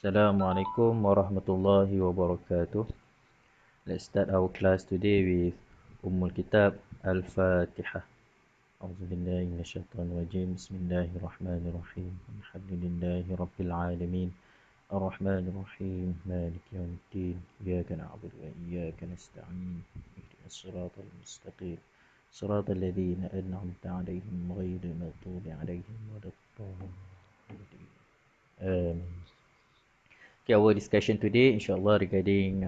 Assalamualaikum warahmatullahi wabarakatuh. Let's start our class today with Ummul Kitab Al-Fatihah. A'udzubillahi minasyaitonirrajim. Bismillahirrahmanirrahim. Alhamdulillahi rabbil alamin. Ar-Rahmanir-Rahim. Maliki yawmiddin. Iyyaka na'budu wa iyyaka nasta'in. Ihdinas siratal mustaqim. Siratal ladzina an'amta 'alaihim ghairil maghdubi 'alaihim waladdallin. Amin. Okay, our discussion today, inshallah, regarding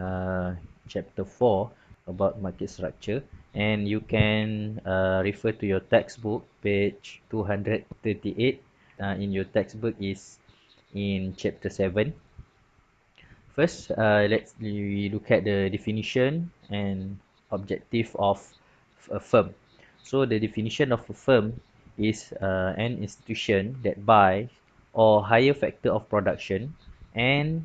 chapter 4 about market structure, and you can refer to your textbook, page 238. In your textbook is in chapter 7. First, let's look at the definition and objective of a firm. So the definition of a firm is an institution that buys or higher factor of production and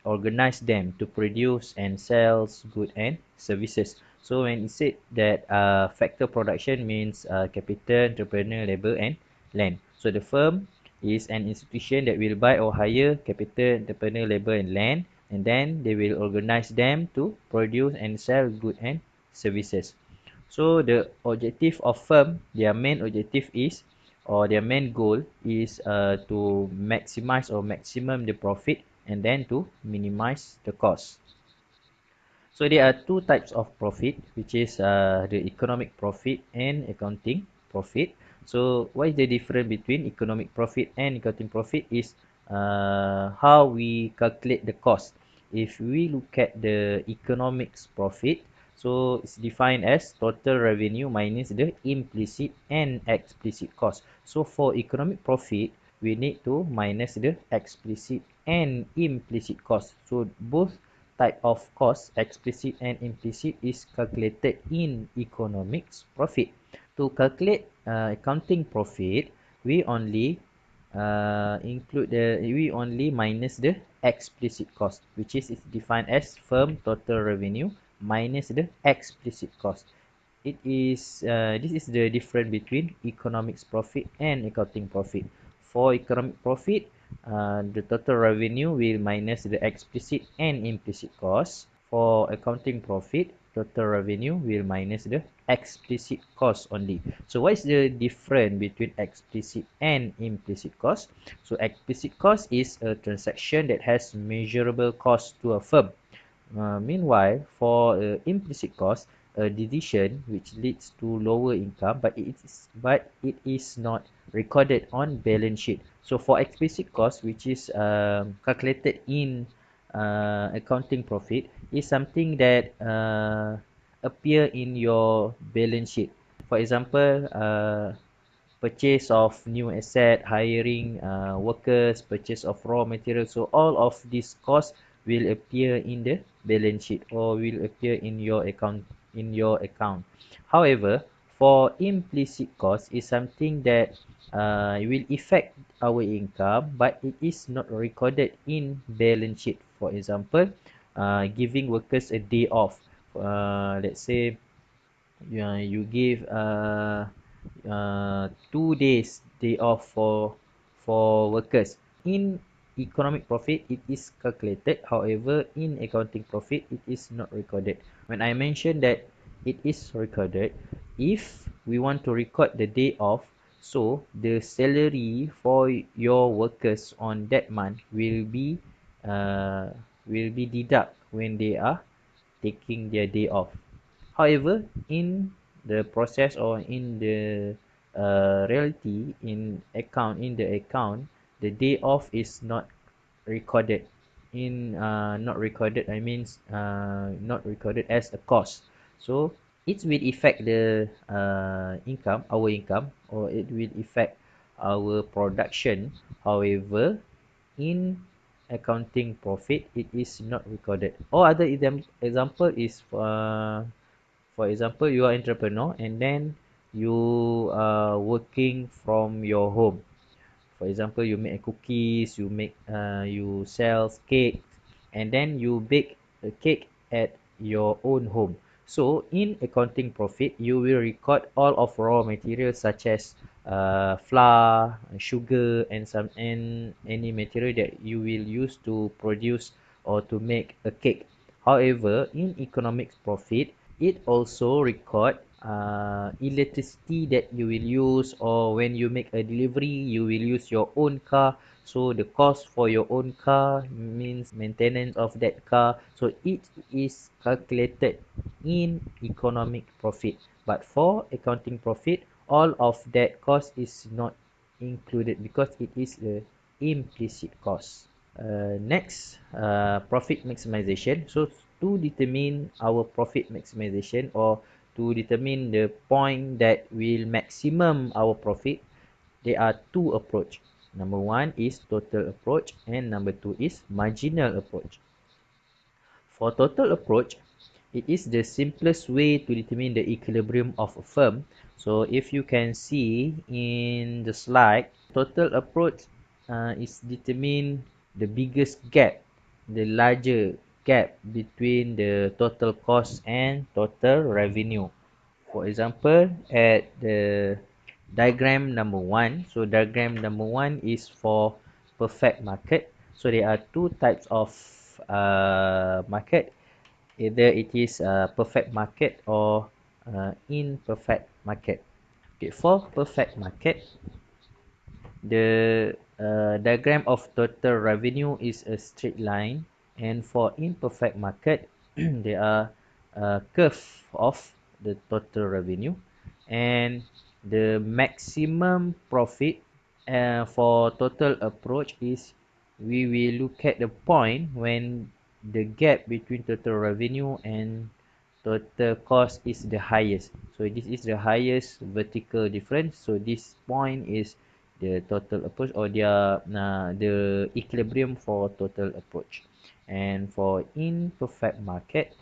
organize them to produce and sells goods and services. So when it said that factor production means capital, entrepreneur, labor and land. So the firm is an institution that will buy or hire capital, entrepreneur, labor and land, and then they will organize them to produce and sell goods and services. So the objective of firm, their main objective is, or their main goal is to maximize or maximum the profit and then to minimize the cost. So there are two types of profit, which is the economic profit and accounting profit. So what is the difference between economic profit and accounting profit is how we calculate the cost. If we look at the economics profit, so it's defined as total revenue minus the implicit and explicit cost. So for economic profit, we need to minus the explicit and implicit cost. So both type of cost, explicit and implicit, is calculated in economics profit. To calculate accounting profit, we only we only minus the explicit cost, which is defined as firm total revenue minus the explicit cost. It is this is the difference between economics profit and accounting profit. For economic profit, the total revenue will minus the explicit and implicit cost. For accounting profit, total revenue will minus the explicit cost only. So what is the difference between explicit and implicit cost? So explicit cost is a transaction that has measurable cost to a firm. Meanwhile, for implicit cost, a decision which leads to lower income, but it is not recorded on balance sheet. So for explicit cost, which is calculated in accounting profit, is something that appear in your balance sheet. For example, purchase of new asset, hiring workers, purchase of raw materials. So all of these costs will appear in the balance sheet or will appear in your account. However, for implicit cost is something that will affect our income, but it is not recorded in balance sheet. For example, giving workers a day off. Let's say you give 2 days day off for workers. In economic profit, it is calculated. However, in accounting profit, it is not recorded. When I mentioned that it is recorded, if we want to record the day off, so the salary for your workers on that month will be deduct when they are taking their day off. However, in the process or in the reality, in the account, the day off is not recorded. Not recorded, I means not recorded as a cost. So it will affect the our income, or it will affect our production. However, in accounting profit, it is not recorded. Or other example is for example, you are entrepreneur and then you are working from your home. For example, you make cookies, you sell cake, and then you bake a cake at your own home. So in accounting profit, you will record all of raw materials such as flour, sugar, and any material that you will use to produce or to make a cake. However, in economic profit, it also record electricity that you will use, or when you make a delivery, you will use your own car. So the cost for your own car means maintenance of that car. So it is calculated in economic profit. But for accounting profit, all of that cost is not included because it is a implicit cost. Next, profit maximization. So to determine our profit maximization, or to determine the point that will maximum our profit, there are two approach. Number one is total approach, and number two is marginal approach. For total approach, it is the simplest way to determine the equilibrium of a firm. So if you can see in the slide, total approach is determine the biggest gap, the larger gap between the total cost and total revenue. For example, at the diagram number one, so diagram number one is for perfect market. So there are two types of market. Either it is a perfect market or imperfect market. Okay, for perfect market, the diagram of total revenue is a straight line, and for imperfect market, there are a curve of the total revenue, and the maximum profit for total approach is we will look at the point when the gap between total revenue and total cost is the highest. So this is the highest vertical difference. So this point is the total approach, or the equilibrium for total approach. And for imperfect market,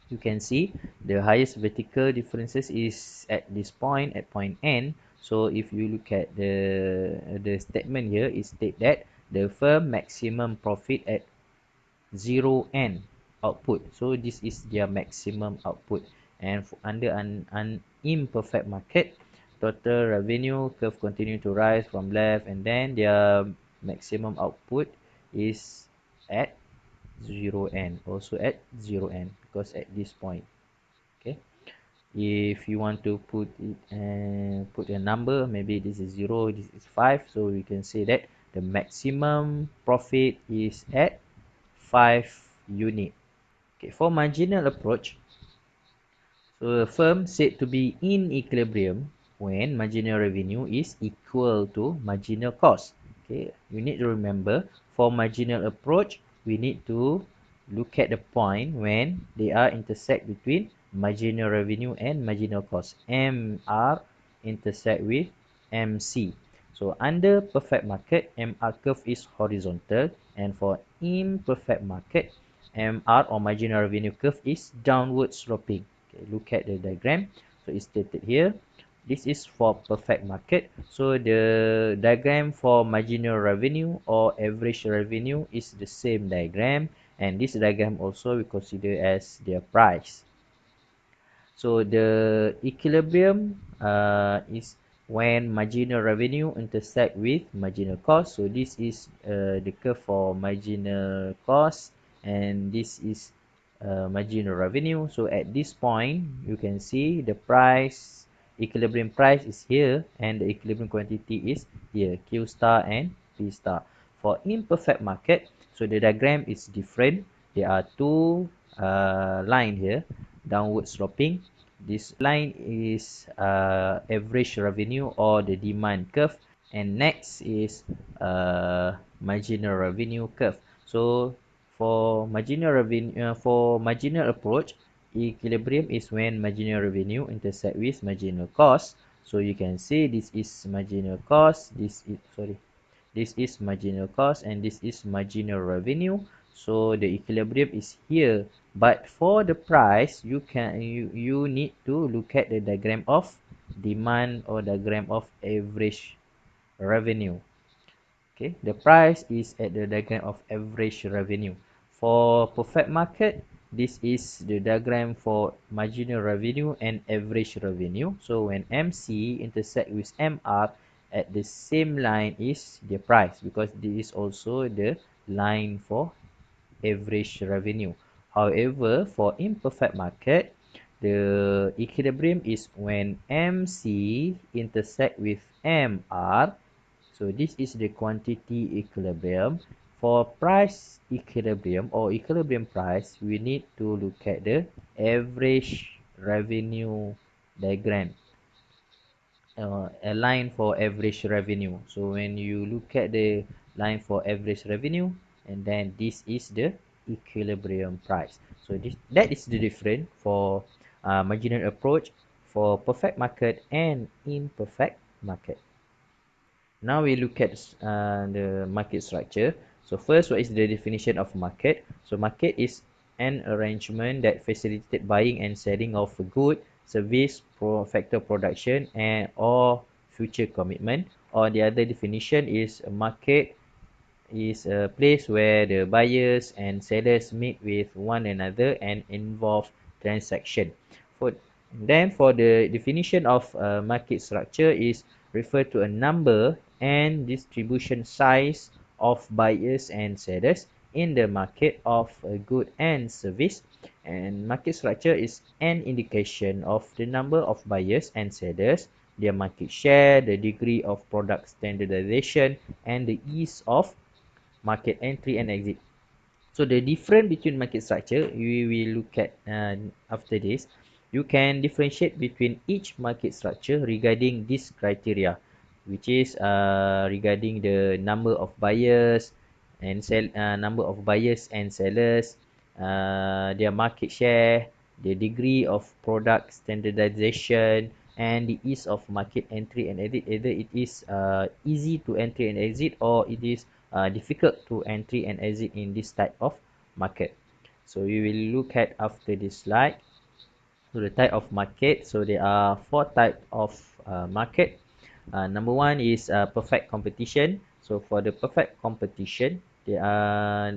you can see the highest vertical differences is at this point, at point N. So if you look at the statement here, it states that the firm maximum profit at 0n output. So this is their maximum output. And under an imperfect market, total revenue curve continue to rise from left, and then their maximum output is at 0n, also at 0n, because at this point. Okay, if you want to put it and put a number, maybe this is 0, this is 5, so we can say that the maximum profit is at 5 unit. Okay, for marginal approach, so a firm said to be in equilibrium when marginal revenue is equal to marginal cost. Okay, you need to remember, for marginal approach, we need to look at the point when they are intersect between marginal revenue and marginal cost. MR intersect with MC. So under perfect market, MR curve is horizontal, and for imperfect market, MR or marginal revenue curve is downward sloping. Okay, look at the diagram. So it's stated here. This is for perfect market. So the diagram for marginal revenue or average revenue is the same diagram, and this diagram also we consider as their price. So the equilibrium is when marginal revenue intersect with marginal cost. So this is the curve for marginal cost, and this is marginal revenue. So at this point, you can see the price, equilibrium price is here, and the equilibrium quantity is here, Q star and P star. For imperfect market, so the diagram is different. There are two line here, downward sloping. This line is average revenue or the demand curve, and next is marginal revenue curve. So for marginal revenue, for marginal approach, equilibrium is when marginal revenue intersect with marginal cost. So you can see this is marginal cost, this is marginal cost, and this is marginal revenue. So the equilibrium is here. But for the price, you need to look at the diagram of demand or diagram of average revenue. Okay, the price is at the diagram of average revenue. For perfect market, this is the diagram for marginal revenue and average revenue. So when MC intersect with MR at the same line is the price, because this is also the line for average revenue. However, for imperfect market, the equilibrium is when MC intersect with MR. So this is the quantity equilibrium. For price equilibrium or equilibrium price, we need to look at the average revenue diagram. A line for average revenue. So when you look at the line for average revenue, and then this is the equilibrium price. So that is the difference for marginal approach for perfect market and imperfect market. Now we look at the market structure. So first, what is the definition of market? So market is an arrangement that facilitates buying and selling of a good, service, factor production, and or future commitment. Or the other definition is a market is a place where the buyers and sellers meet with one another and involve transaction. For for the definition of market structure is refer to a number and distribution size of buyers and sellers in the market of a good and service. And market structure is an indication of the number of buyers and sellers, their market share, the degree of product standardization, and the ease of market entry and exit. So the difference between market structure, we will look at after this. You can differentiate between each market structure regarding this criteria, which is regarding the number of buyers and number of buyers and sellers, their market share, the degree of product standardization, and the ease of market entry and exit. Either it is easy to entry and exit, or it is difficult to entry and exit in this type of market. So we will look at after this slide. So the type of market. So there are four types of market. Number one is perfect competition. So for the perfect competition, there are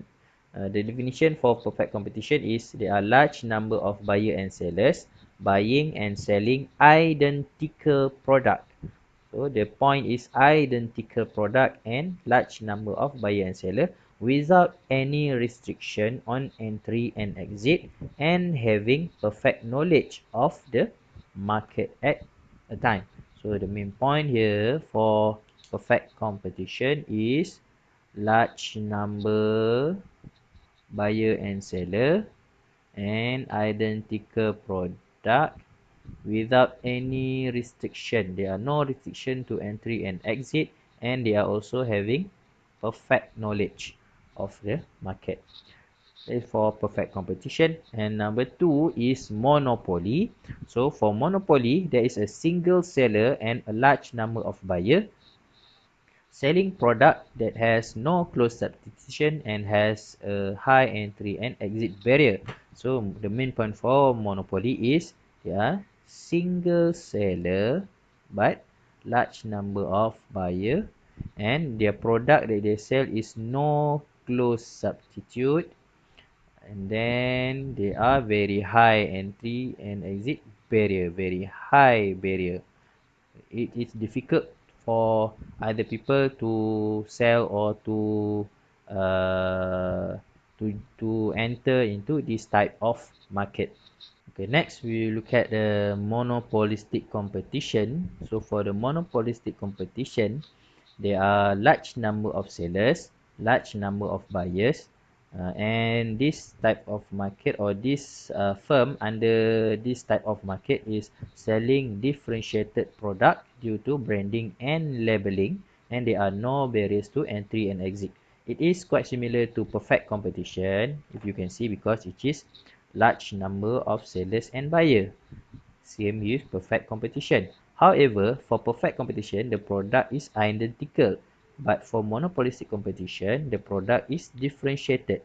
the definition for perfect competition is there are large number of buyer and sellers buying and selling identical product. So the point is identical product and large number of buyer and seller without any restriction on entry and exit, and having perfect knowledge of the market at a time. So the main point here for perfect competition is large number buyer and seller and identical product without any restriction. There are no restriction to entry and exit, and they are also having perfect knowledge of the market. That is for perfect competition. And number two is monopoly. So for monopoly, there is a single seller and a large number of buyers selling product that has no close substitution and has a high entry and exit barrier. So the main point for monopoly is they are single seller but large number of buyer, and their product that they sell is no close substitute, and then they are very high entry and exit barrier, very high barrier. It is difficult for other people to sell or uh, to enter into this type of market. Okay, next we look at the monopolistic competition. So for the monopolistic competition, there are large number of sellers, large number of buyers, and this type of market or this firm under this type of market is selling differentiated product due to branding and labeling, and there are no barriers to entry and exit. It is quite similar to perfect competition, if you can see, because it is large number of sellers and buyer. Same with perfect competition. However, for perfect competition, the product is identical. But for monopolistic competition, the product is differentiated.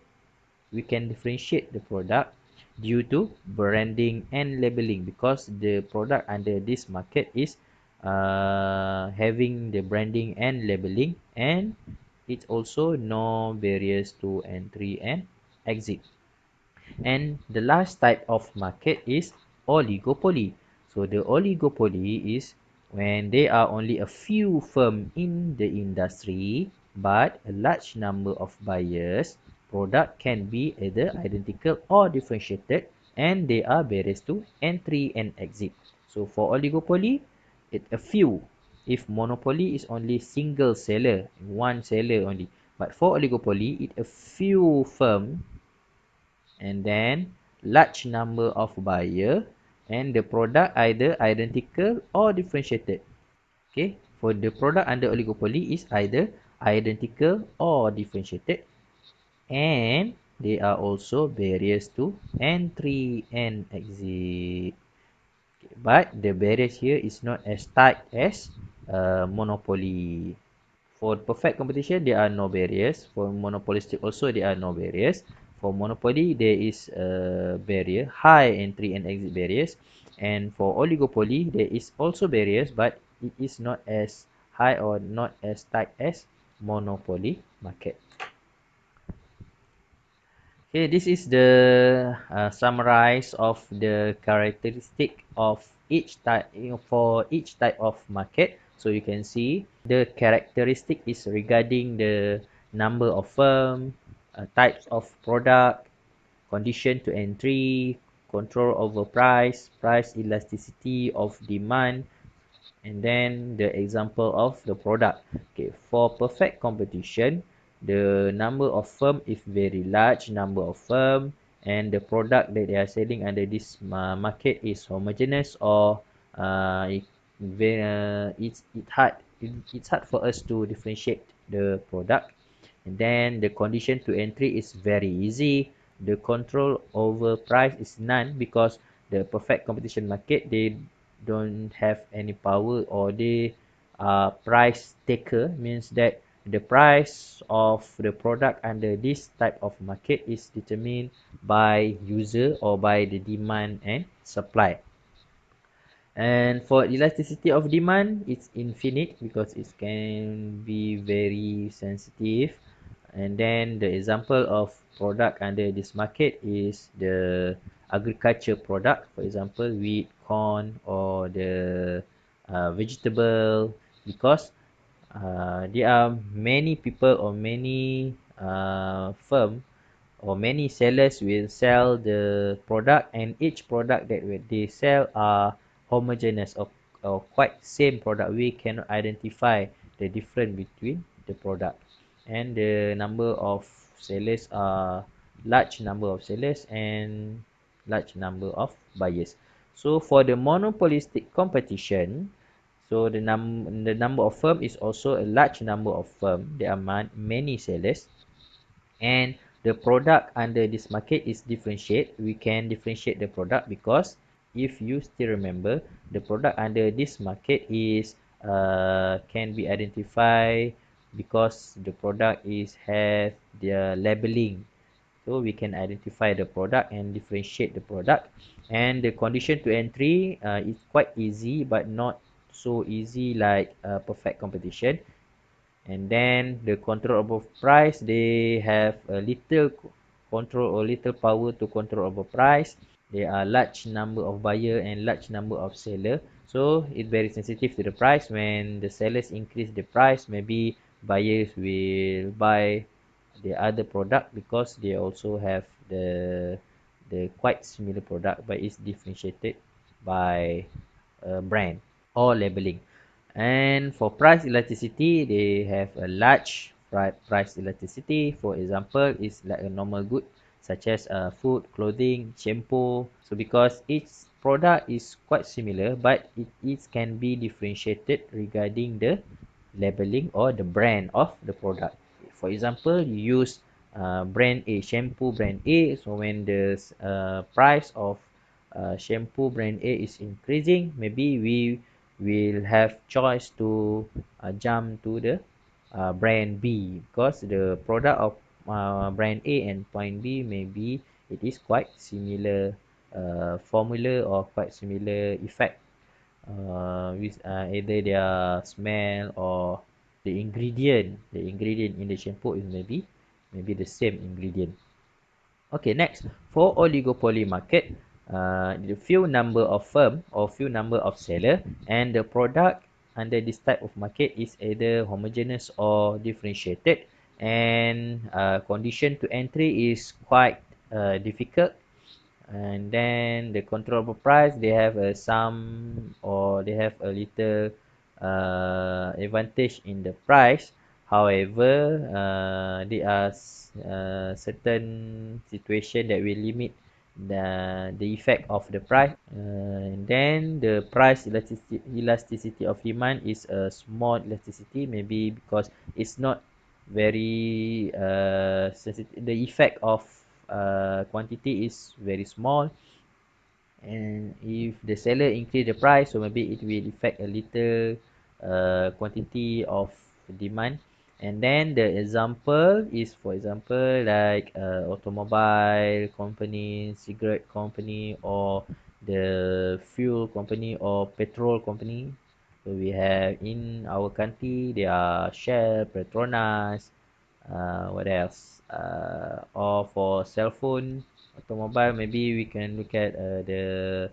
We can differentiate the product due to branding and labeling, because the product under this market is having the branding and labeling, and it's also no barriers to entry and exit. And the last type of market is oligopoly. So the oligopoly is when there are only a few firms in the industry but a large number of buyers. Product can be either identical or differentiated, and there are barriers to entry and exit. So for oligopoly, it's a few. If monopoly is only single seller, one seller only. But for oligopoly, it's a few firm and then large number of buyer, and the product either identical or differentiated. Okay, for the product under oligopoly is either identical or differentiated, and there are also barriers to entry and exit. But the barriers here is not as tight as monopoly. For perfect competition, there are no barriers. For monopolistic also, there are no barriers. For monopoly, there is a barrier, high entry and exit barriers. And for oligopoly, there is also barriers, but it is not as high or not as tight as monopoly market. Okay, this is the summarize of the characteristic of each type, for each type of market. So you can see the characteristic is regarding the number of firm, types of product, condition to entry, control over price, price elasticity of demand, and then the example of the product. Okay, for perfect competition, the number of firm is very large number of firm, and the product that they are selling under this market is homogeneous, or it's hard for us to differentiate the product. And then the condition to entry is very easy. The control over price is none, because the perfect competition market, they don't have any power, or they are price taker, means that the price of the product under this type of market is determined by user or by the demand and supply. And for elasticity of demand, it's infinite because it can be very sensitive. And then the example of product under this market is the agriculture product, for example, wheat, corn, or the vegetable, because there are many people or many firm or many sellers will sell the product, and each product that they sell are homogeneous, or quite same product. We cannot identify the difference between the product, and the number of sellers are large number of sellers and large number of buyers. So for the monopolistic competition, so the number of firm is also a large number of firm. There are many sellers, and the product under this market is differentiate. We can differentiate the product because if you still remember, the product under this market is can be identified because the product is have their labeling. So we can identify the product and differentiate the product. And the condition to entry is quite easy, but not so easy like perfect competition. And then the control over price, they have a little control or little power to control over price. There are large number of buyer and large number of seller, so it's very sensitive to the price. When the sellers increase the price, maybe buyers will buy the other product because they also have the quite similar product, but it's differentiated by a brand or labeling. And for price elasticity, they have a large price elasticity. For example, it's like a normal good such as food, clothing, shampoo. So because each product is quite similar, but it can be differentiated regarding the labeling or the brand of the product. For example, you use brand A, shampoo brand A. So when the price of shampoo brand A is increasing, maybe we will have choice to jump to the brand B, because the product of brand A and point B, maybe it is quite similar formula or quite similar effect, with either their smell or the ingredient in the shampoo is maybe the same ingredient. Okay, next, for oligopoly market, the few number of firm or few number of seller, and the product under this type of market is either homogeneous or differentiated, and condition to entry is quite difficult. And then the controllable price, they have some, or they have a little advantage in the price. However, there are certain situation that will limit the effect of the price. And then the price elasticity of demand is a small elasticity, maybe because it's not very sensitive. The effect of quantity is very small, and if the seller increase the price, so maybe it will affect a little quantity of demand. And then the example is, for example, like automobile company, cigarette company, or the fuel company or petrol company. So we have in our country, there are Shell, Petronas, what else? Or for cell phone, automobile, maybe we can look at the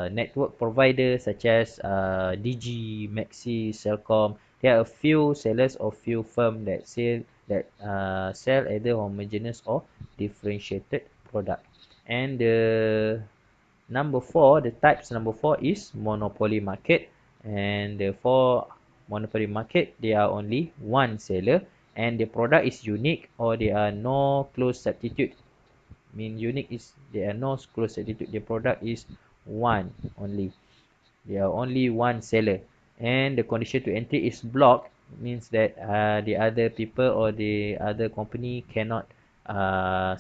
network providers such as Digi, Maxi, Cellcom. There are a few sellers or few firm that sell either homogeneous or differentiated product. And the number four, the types number four is monopoly market. And for monopoly market, there are only one seller, and the product is unique, or there are no close substitute. Mean unique is there are no close substitute. The product is one only. There are only one seller, and the condition to entry is blocked. Means that the other people or the other company cannot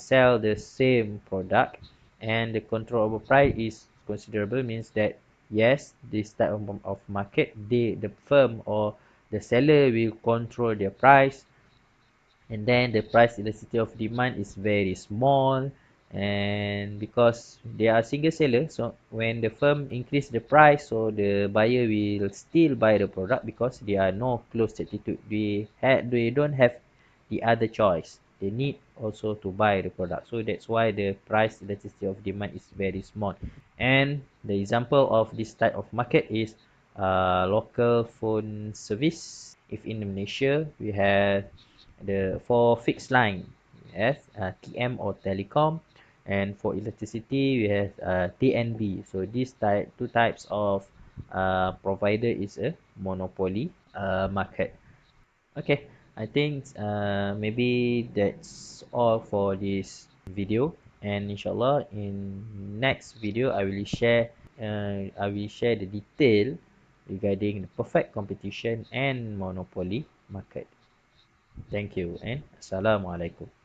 sell the same product, and the control over price is considerable. Means that yes, this type of market, the firm or the seller will control their price, and then the price elasticity of demand is very small. And because they are single seller, so when the firm increase the price, so the buyer will still buy the product because there are no close substitute. They don't have the other choice, they need also to buy the product. So that's why the price elasticity of demand is very small. And the example of this type of market is local phone service. If in Malaysia, we have the for fixed line, yes, TM or telecom, and for electricity we have TNB. So these two types of provider is a monopoly market. Okay, I think maybe that's all for this video, and inshallah in next video I will share the detail regarding the perfect competition and monopoly market. Thank you, and Assalamualaikum.